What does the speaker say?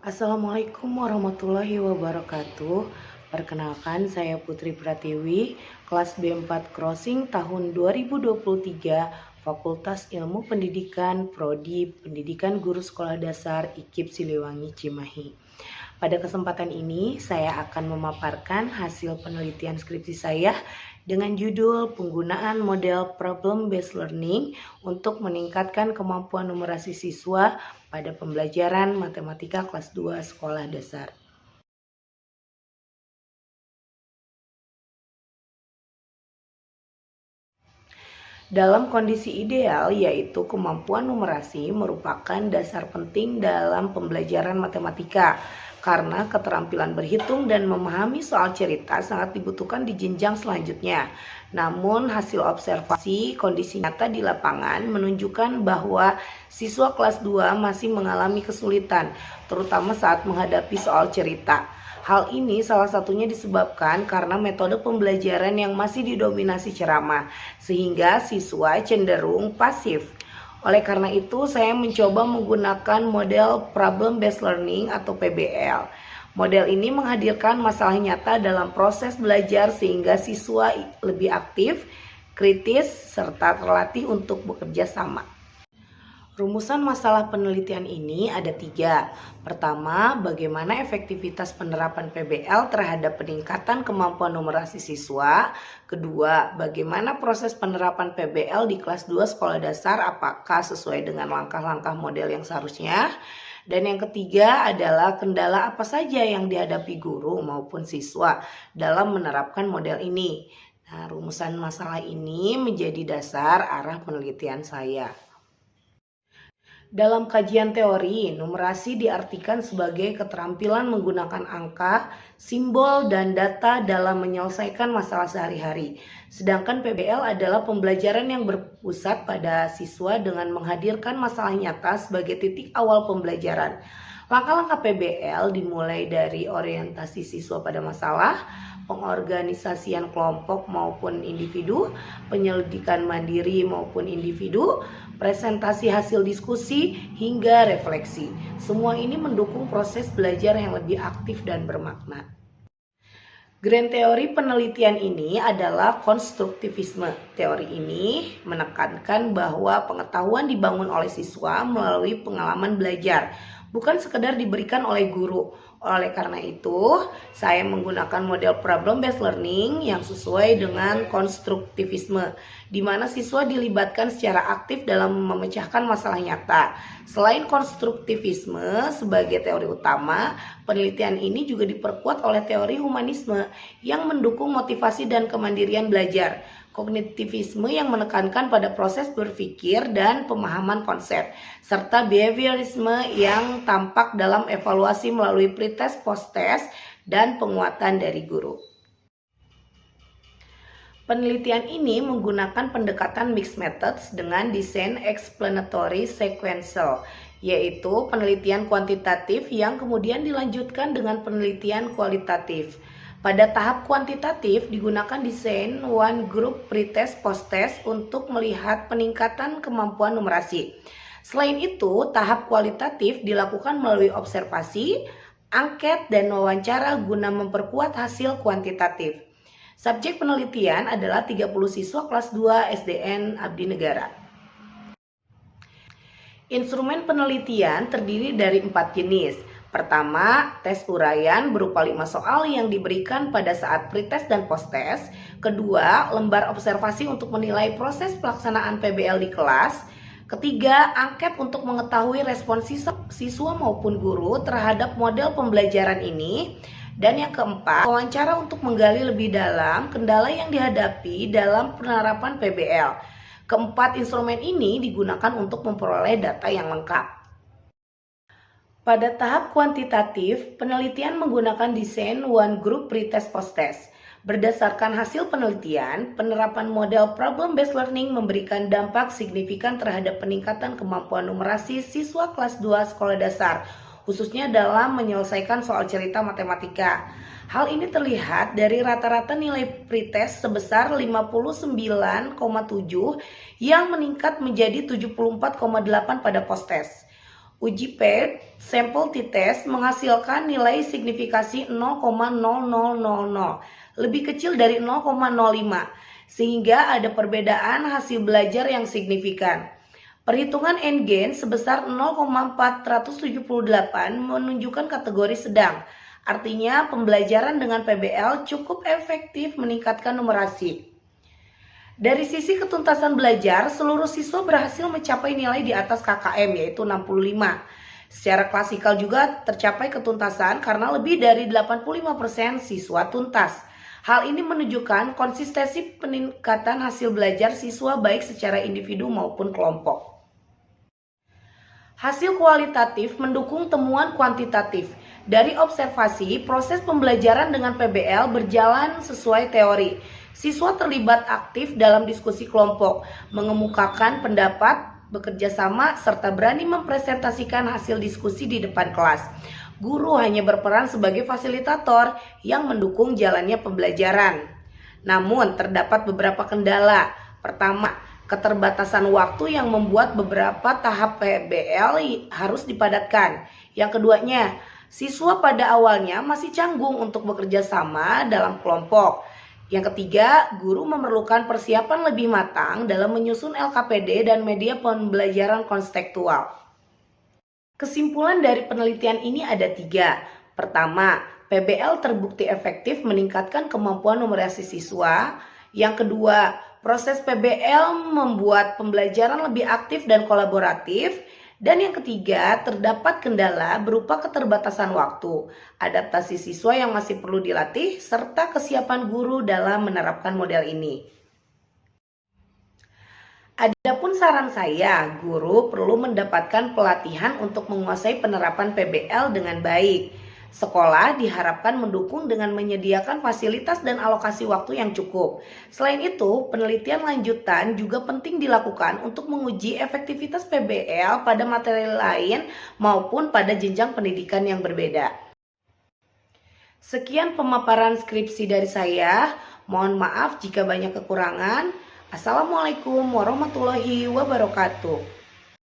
Assalamualaikum warahmatullahi wabarakatuh. Perkenalkan, saya Putri Pratiwi, kelas B4 Crossing tahun 2023, Fakultas Ilmu Pendidikan, Prodi Pendidikan Guru Sekolah Dasar IKIP Siliwangi Cimahi. Pada kesempatan ini, saya akan memaparkan hasil penelitian skripsi saya dengan judul penggunaan model problem based learning untuk meningkatkan kemampuan numerasi siswa pada pembelajaran matematika kelas 2 sekolah dasar. Dalam kondisi ideal, yaitu kemampuan numerasi merupakan dasar penting dalam pembelajaran matematika, karena keterampilan berhitung dan memahami soal cerita sangat dibutuhkan di jenjang selanjutnya. Namun, hasil observasi kondisi nyata di lapangan menunjukkan bahwa siswa kelas 2 masih mengalami kesulitan, terutama saat menghadapi soal cerita. Hal ini salah satunya disebabkan karena metode pembelajaran yang masih didominasi ceramah, sehingga siswa cenderung pasif. Oleh karena itu, saya mencoba menggunakan model problem based learning atau PBL. Model ini menghadirkan masalah nyata dalam proses belajar sehingga siswa lebih aktif, kritis, serta terlatih untuk bekerja sama. Rumusan masalah penelitian ini ada 3. Pertama, bagaimana efektivitas penerapan PBL terhadap peningkatan kemampuan numerasi siswa. Kedua, bagaimana proses penerapan PBL di kelas 2 sekolah dasar, apakah sesuai dengan langkah-langkah model yang seharusnya. Dan yang ketiga adalah kendala apa saja yang dihadapi guru maupun siswa dalam menerapkan model ini. Nah, rumusan masalah ini menjadi dasar arah penelitian saya. Dalam kajian teori, numerasi diartikan sebagai keterampilan menggunakan angka, simbol, dan data dalam menyelesaikan masalah sehari-hari. Sedangkan PBL adalah pembelajaran yang berpusat pada siswa dengan menghadirkan masalah nyata sebagai titik awal pembelajaran. Langkah-langkah PBL dimulai dari orientasi siswa pada masalah, pengorganisasian kelompok maupun individu, penyelidikan mandiri maupun individu, presentasi hasil diskusi, hingga refleksi. Semua ini mendukung proses belajar yang lebih aktif dan bermakna. Grand teori penelitian ini adalah konstruktivisme. Teori ini menekankan bahwa pengetahuan dibangun oleh siswa melalui pengalaman belajar, bukan sekedar diberikan oleh guru. Oleh karena itu, saya menggunakan model problem based learning yang sesuai dengan konstruktivisme, di mana siswa dilibatkan secara aktif dalam memecahkan masalah nyata. Selain konstruktivisme sebagai teori utama, penelitian ini juga diperkuat oleh teori humanisme yang mendukung motivasi dan kemandirian belajar. Kognitivisme yang menekankan pada proses berpikir dan pemahaman konsep, serta behaviorisme yang tampak dalam evaluasi melalui pretest, post-test, dan penguatan dari guru. Penelitian ini menggunakan pendekatan mixed methods dengan desain explanatory sequential, yaitu penelitian kuantitatif yang kemudian dilanjutkan dengan penelitian kualitatif. Pada tahap kuantitatif digunakan desain one group pretest post-test untuk melihat peningkatan kemampuan numerasi. Selain itu, tahap kualitatif dilakukan melalui observasi, angket, dan wawancara guna memperkuat hasil kuantitatif. Subjek penelitian adalah 30 siswa kelas 2 SDN Abdi Negara. Instrumen penelitian terdiri dari 4 jenis. Pertama, tes uraian berupa 5 soal yang diberikan pada saat pretest dan post-test. Kedua, lembar observasi untuk menilai proses pelaksanaan PBL di kelas. Ketiga, angket untuk mengetahui respon siswa maupun guru terhadap model pembelajaran ini. Dan yang keempat, wawancara untuk menggali lebih dalam kendala yang dihadapi dalam penerapan PBL. Keempat instrumen ini digunakan untuk memperoleh data yang lengkap. Pada tahap kuantitatif, penelitian menggunakan desain one group pretest post-test. Berdasarkan hasil penelitian, penerapan model problem based learning memberikan dampak signifikan terhadap peningkatan kemampuan numerasi siswa kelas 2 sekolah dasar, khususnya dalam menyelesaikan soal cerita matematika. Hal ini terlihat dari rata-rata nilai pretest sebesar 59,7 yang meningkat menjadi 74,8 pada post-test. Uji paired sample t-test menghasilkan nilai signifikasi 0,0000, lebih kecil dari 0,05, sehingga ada perbedaan hasil belajar yang signifikan. Perhitungan N-gain sebesar 0,478 menunjukkan kategori sedang. Artinya pembelajaran dengan PBL cukup efektif meningkatkan numerasi. Dari sisi ketuntasan belajar, seluruh siswa berhasil mencapai nilai di atas KKM yaitu 65. Secara klasikal juga tercapai ketuntasan karena lebih dari 85% siswa tuntas. Hal ini menunjukkan konsistensi peningkatan hasil belajar siswa baik secara individu maupun kelompok. Hasil kualitatif mendukung temuan kuantitatif. Dari observasi, proses pembelajaran dengan PBL berjalan sesuai teori. Siswa terlibat aktif dalam diskusi kelompok, mengemukakan pendapat, bekerja sama, serta berani mempresentasikan hasil diskusi di depan kelas. Guru hanya berperan sebagai fasilitator yang mendukung jalannya pembelajaran. Namun, terdapat beberapa kendala. Pertama, keterbatasan waktu yang membuat beberapa tahap PBL harus dipadatkan. Yang keduanya, siswa pada awalnya masih canggung untuk bekerja sama dalam kelompok. Yang ketiga, guru memerlukan persiapan lebih matang dalam menyusun LKPD dan media pembelajaran konstekstual. Kesimpulan dari penelitian ini ada 3. Pertama, PBL terbukti efektif meningkatkan kemampuan numerasi siswa. Yang kedua, proses PBL membuat pembelajaran lebih aktif dan kolaboratif. Dan yang ketiga, terdapat kendala berupa keterbatasan waktu, adaptasi siswa yang masih perlu dilatih, serta kesiapan guru dalam menerapkan model ini. Adapun saran saya, guru perlu mendapatkan pelatihan untuk menguasai penerapan PBL dengan baik. Sekolah diharapkan mendukung dengan menyediakan fasilitas dan alokasi waktu yang cukup. Selain itu, penelitian lanjutan juga penting dilakukan untuk menguji efektivitas PBL pada materi lain maupun pada jenjang pendidikan yang berbeda. Sekian pemaparan skripsi dari saya. Mohon maaf jika banyak kekurangan. Assalamualaikum warahmatullahi wabarakatuh.